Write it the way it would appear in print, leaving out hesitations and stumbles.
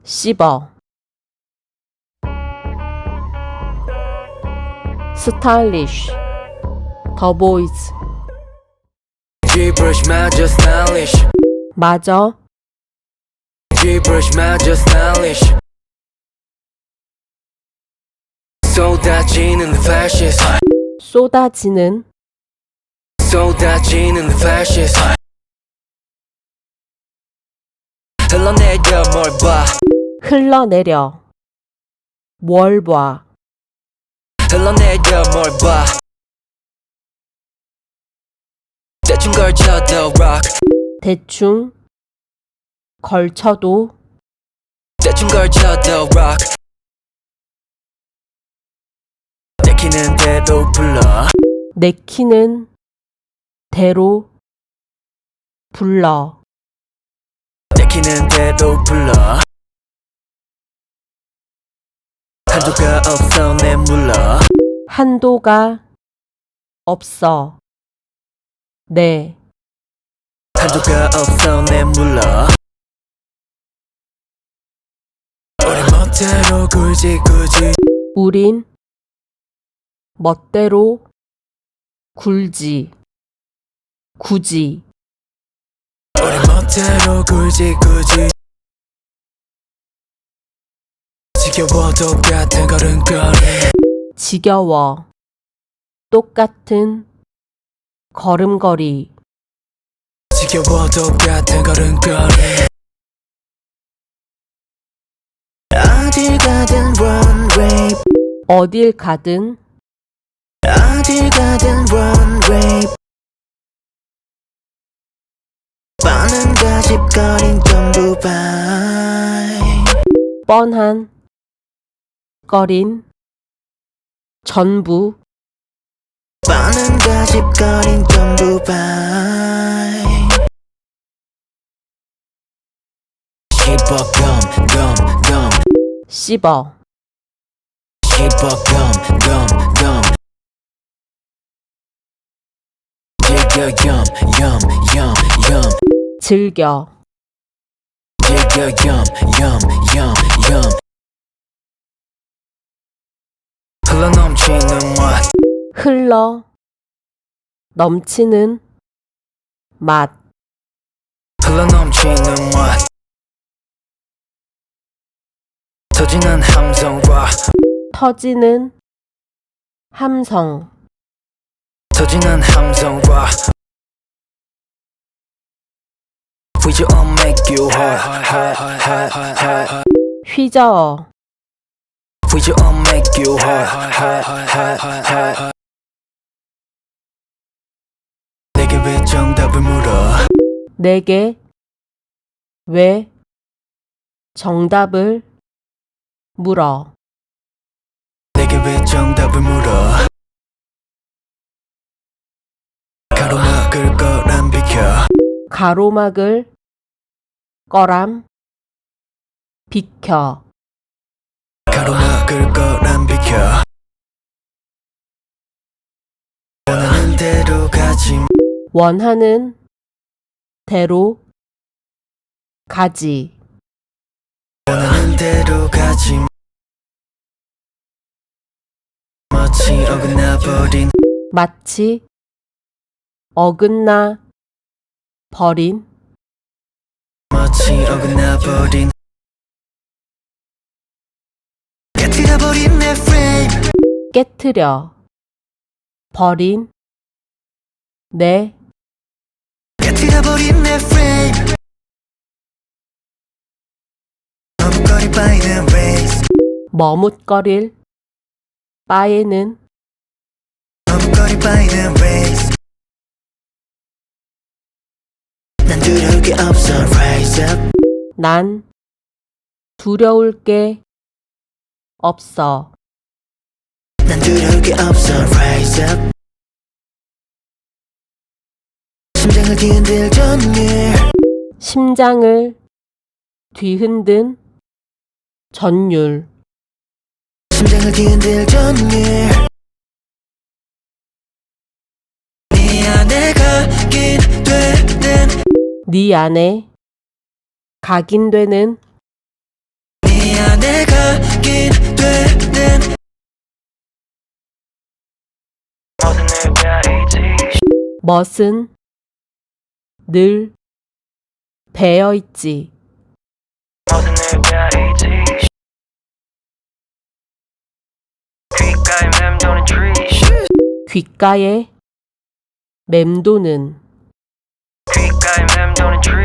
씹어 스타일리쉬 더보이즈 G-brush 마저 stylish 마저 G-brush 마저 stylish 쏟아지는 fascist 쏟아지는 쏟아지는 fascist 흘러내려 뭘 봐 흘러내려 뭘 봐 흘러내려 뭘 봐 대충 걸쳐도 rock 대충 걸쳐도 대충 걸쳐도 rock 내키는 대로 불러 내키는 대로 불러 내키는 대로 불러 한도가 없어 내물러 한도가 없어 네 한도가 없어 내물러 우리 멋대로 굳이 우린 멋대로 굴지 굳이 우리 멋대로 굳이 지겨워 똑같은 걸음걸이 지겨워 똑같은 걸음걸이 지겨워 똑같은 걸음걸이 어딜 가든 runway 어딜 가든 어딜 가든 runway 뻔한 가십거린 전부 봐 뻔한 거린 전부 뻔한 가십거린 전부 봐 씹어 gum 씹어 씹어 gum 즐겨 yum 즐겨 즐겨 yum 흘러넘치는 맛 흘러 넘치는 맛 흘러넘치는 맛 터지는 함성 rock 터지는 함성 터지는 함성 rock We just make you hot 휘저어 We just make you hot 내게 왜 정답을 물어 내게 왜 정답을 물어 내게 왜 정답을 물어 가로막을 거란 비켜 가로막을 거람 비켜 가로막을 거란 비켜 원하는 대로 가지 원하는 대로 가지 원하는 대로 가지 마치 어긋나버린 마치 어긋나 버린 마치 어긋나버린 깨트려버린 내 프레임 깨트려 버린 내 깨트려버린 내 프레임 머뭇거릴 바에는 race 머뭇거릴 바에는 머뭇거릴 바에는 race 난 두려울 게 없어 rise up 난 두려울 게 없어 난 두려울 게 없어 rise up 심장을 뒤흔들 전율 심장을 뒤흔든 전율 심장을 뒤흔들 전율 네 안에 가긴 되는 네 안에 각인되는 네 안에 가긴 되는 모든 느껴있지 멋은 늘 배어 있지. 모든 느껴있지 귓가에 맴도는 tree 귓가에 맴도는 귓가에 맴도는 tree